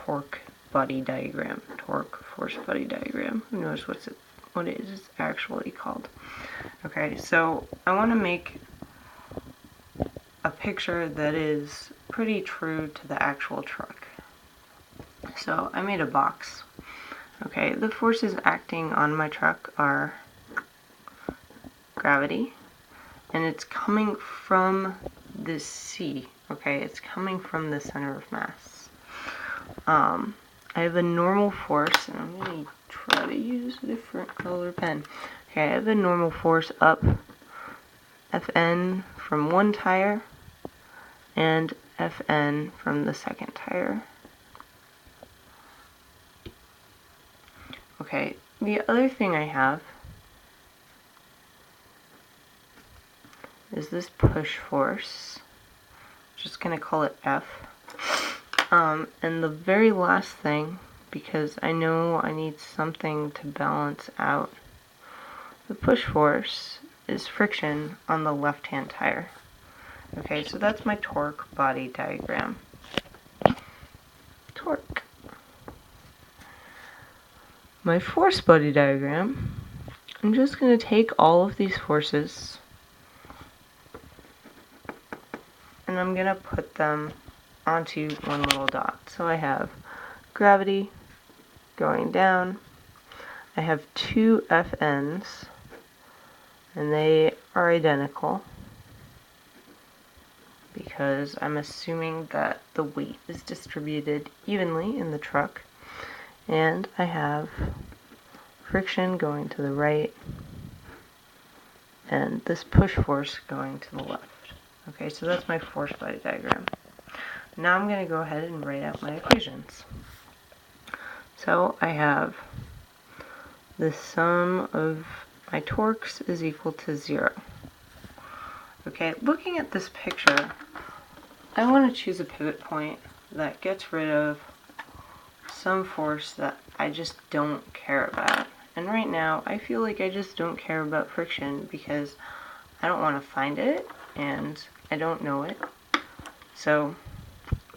torque body diagram. Torque force body diagram. Who knows what it is actually called. Okay, so I want to make a picture that is pretty true to the actual truck. So I made a box. Okay, the forces acting on my truck are gravity, and it's coming from this C. Okay, it's coming from the center of mass. I have a normal force, and I'm going to try to use a different color pen. Okay, I have a normal force up Fn from one tire and Fn from the second tire. Okay, the other thing I have is this push force. Just gonna call it F. And the very last thing, because I know I need something to balance out the push force, is friction on the left-hand tire. Okay, so that's my torque body diagram. Torque. My force body diagram, I'm just going to take all of these forces and I'm going to put them onto one little dot. So I have gravity going down. I have two Fn's, and they are identical because I'm assuming that the weight is distributed evenly in the truck. And I have friction going to the right and this push force going to the left. Okay, so that's my force body diagram. Now I'm going to go ahead and write out my equations. So I have the sum of my torques is equal to 0. Okay, looking at this picture, I want to choose a pivot point that gets rid of some force that I just don't care about. And right now, I feel like I just don't care about friction because I don't want to find it and I don't know it. So,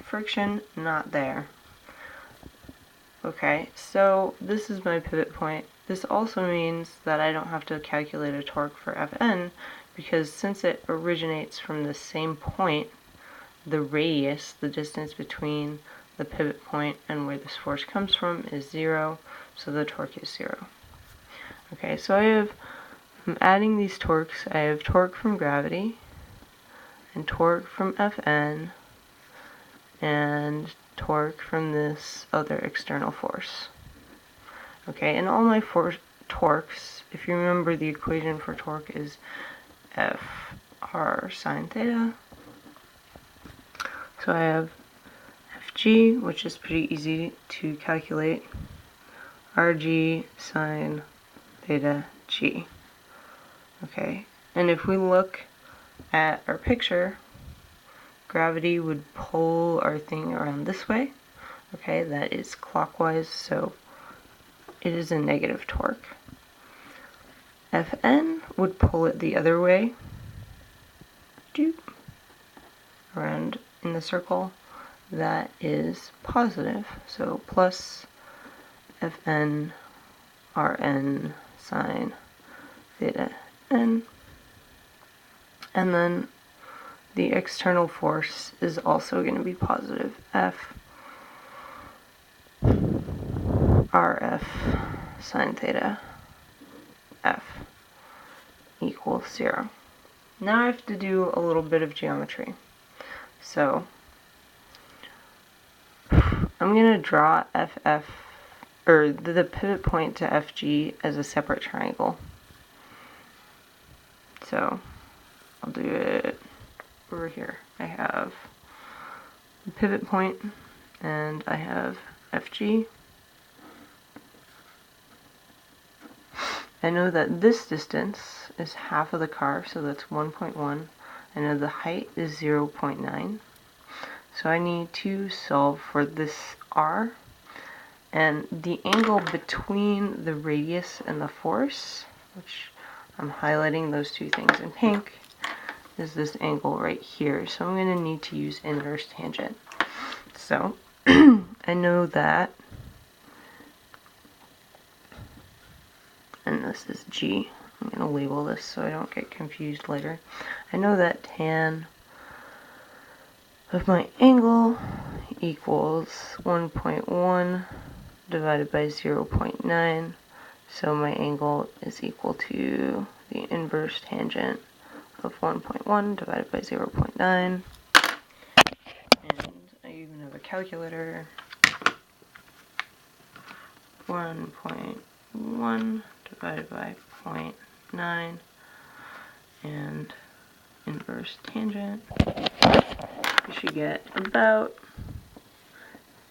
friction, not there. Okay, so this is my pivot point. This also means that I don't have to calculate a torque for Fn because since it originates from the same point, the radius, the distance between the pivot point and where this force comes from is 0, so the torque is 0. Okay, so I'm adding these torques. I have torque from gravity, and torque from Fn, and torque from this other external force. Okay, and all my torques, if you remember the equation for torque is F r sine theta. So I have Fg, which is pretty easy to calculate, Rg sine theta g. Okay, and if we look at our picture, gravity would pull our thing around this way. Okay, that is clockwise, so it is a negative torque. Fn would pull it the other way, around in the circle. That is positive, so plus Fn Rn sine theta n. And then the external force is also going to be positive, F Rf sine theta F equals 0. Now I have to do a little bit of geometry. So I'm going to draw FF, or the pivot point to FG as a separate triangle. So I'll do it over here. I have the pivot point and I have FG. I know that this distance is half of the car, so that's 1.1. I know the height is 0.9. So I need to solve for this r, and the angle between the radius and the force, which I'm highlighting those two things in pink, is this angle right here. So I'm going to need to use inverse tangent. So I know that, and this is G. I'm going to label this so I don't get confused later. I know that tan of my angle equals 1.1 divided by 0.9. So my angle is equal to the inverse tangent of 1.1 divided by 0.9. And I even have a calculator. 1.1 divided by 0.9 and inverse tangent. You should get about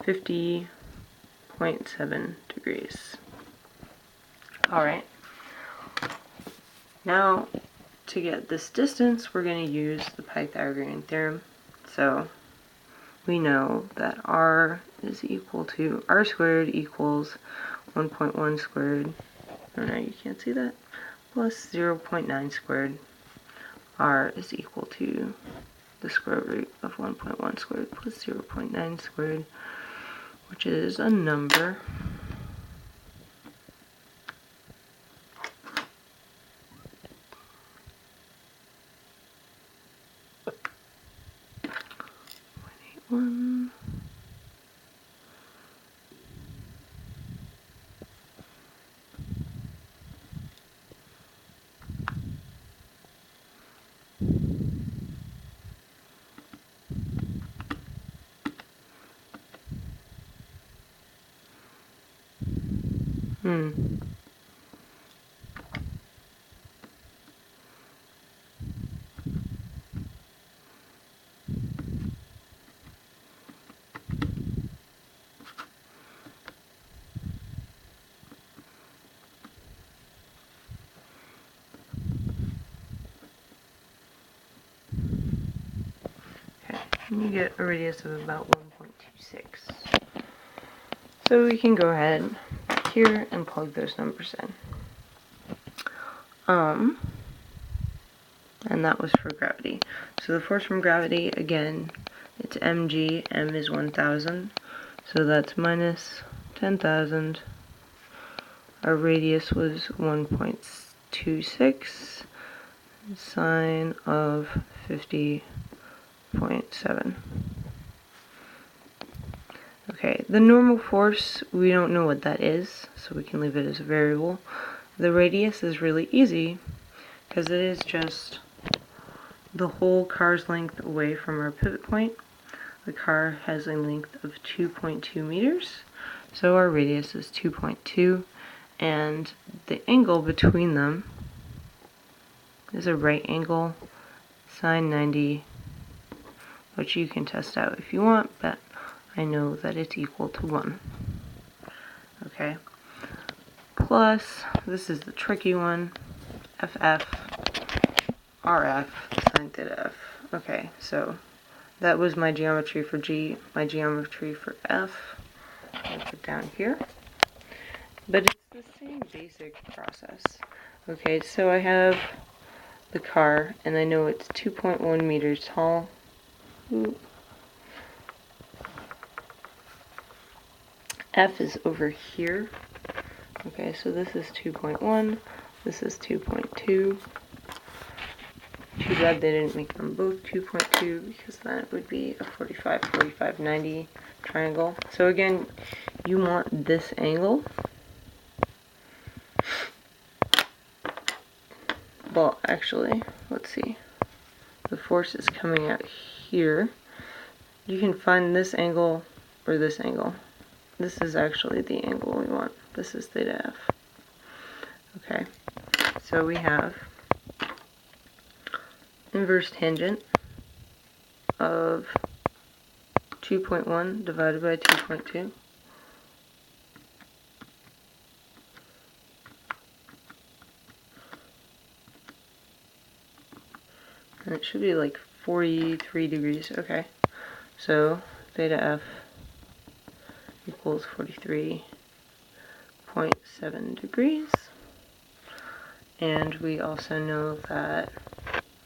50.7 degrees. Alright. Now, to get this distance, we're going to use the Pythagorean theorem. So, we know that r is equal to r squared equals 1.1 squared, oh no, you can't see that, plus 0.9 squared. R is equal to the square root of 1.1 squared plus 0.9 squared, which is a number. One. You get a radius of about 1.26. So we can go ahead here and plug those numbers in. And that was for gravity. So the force from gravity, again, it's mg, m is 1,000. So that's minus 10,000. Our radius was 1.26, sine of 50.7. Okay, the normal force, we don't know what that is, so we can leave it as a variable. The radius is really easy, because it is just the whole car's length away from our pivot point. The car has a length of 2.2 meters, so our radius is 2.2, and the angle between them is a right angle, sine 90, which you can test out if you want, but I know that it's equal to 1. Okay. Plus, this is the tricky one, FF, RF, sine theta F. Okay, so that was my geometry for G, my geometry for F. I'll put down here. But it's the same basic process. Okay, so I have the car, and I know it's 2.1 meters tall. Ooh. F is over here. Okay, so this is 2.1, this is 2.2. Too bad they didn't make them both 2.2, because then it would be a 45, 45, 90 triangle. So again, you want this angle. Well, actually, let's see. The force is coming out here. You can find this angle or this angle. This is actually the angle we want. This is theta F. Okay, so we have inverse tangent of 2.1 divided by 2.2. And it should be like 43 degrees. Okay, so theta F equals 43.7 degrees. And we also know that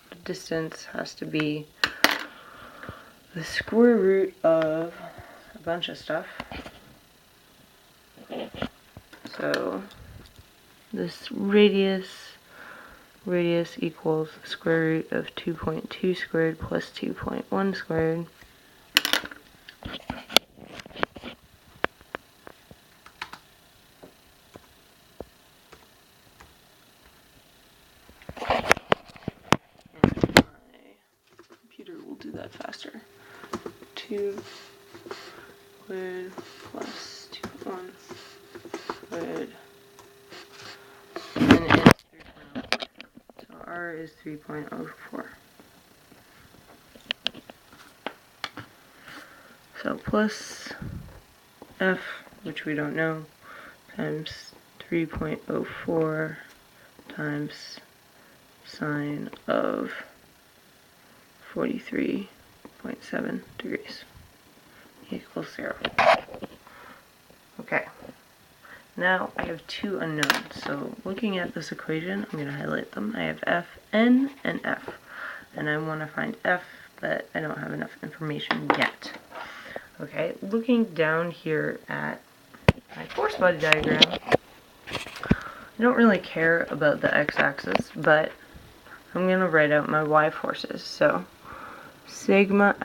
the distance has to be the square root of bunch of stuff. So this radius equals the square root of 2.2 squared plus 2.1 squared. And my computer will do that faster. 2 squared plus 2.1 squared. And it's 3.04. So R is 3.04. So plus F, which we don't know, times 3.04 times sine of 43.7 degrees equals 0. Okay, now I have two unknowns. So looking at this equation, I'm going to highlight them. I have Fn and F, and I want to find F, but I don't have enough information yet. Okay, looking down here at my force body diagram, I don't really care about the x-axis, but I'm going to write out my y forces. So sigma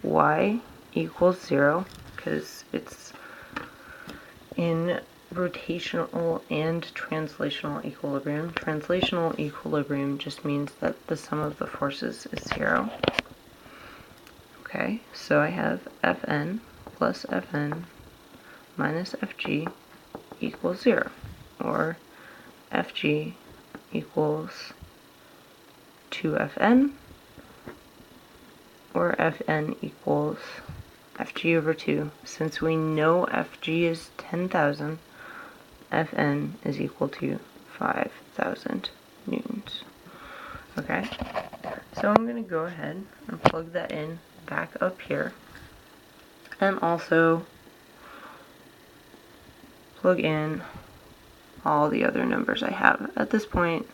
Fy equals 0, because it's in rotational and translational equilibrium. Translational equilibrium just means that the sum of the forces is 0. Okay, so I have Fn plus Fn minus Fg equals 0, or Fg equals 2Fn, or Fn equals Fg over 2. Since we know Fg is 10,000, Fn is equal to 5,000 newtons. Okay, so I'm going to go ahead and plug that in back up here, and also plug in all the other numbers I have. At this point,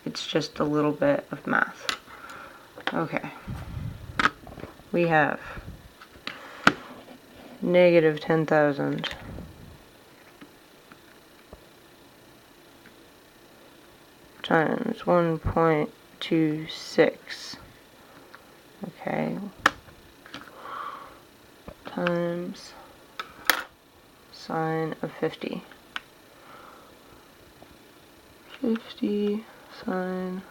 it's just a little bit of math. Okay, we have negative 10,000 times 1.26, okay, times sine of 50. 50 sine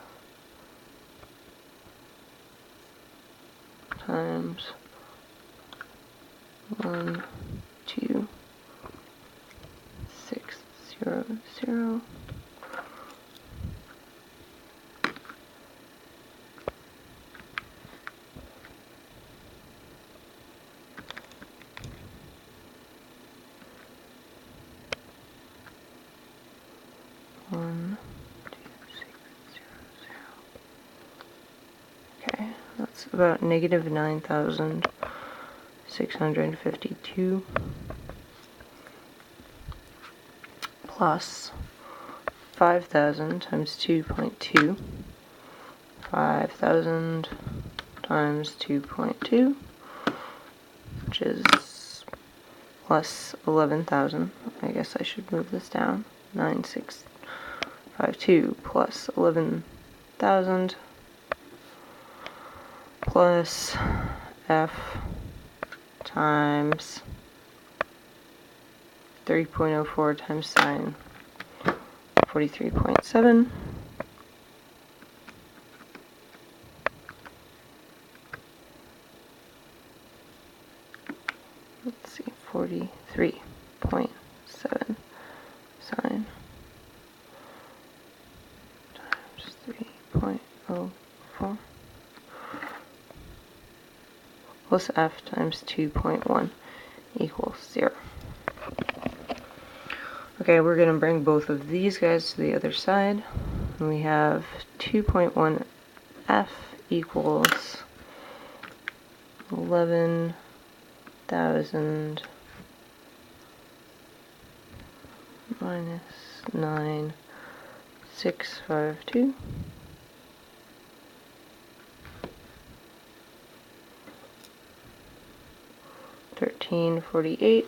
times 1, 2, 6, 0, 0. Okay, that's about negative 9,652 plus 5,000 times 2.2. 5,000 times 2.2, which is plus 11,000. I guess I should move this down. 9,652 plus 11,000 plus F times 3.04 times sine 43.7. Let's see, 43.7 sine times 3.04 plus F times 2.1 equals 0. Okay, we're going to bring both of these guys to the other side. And we have 2.1 F equals 11,000 minus 9,652. 1348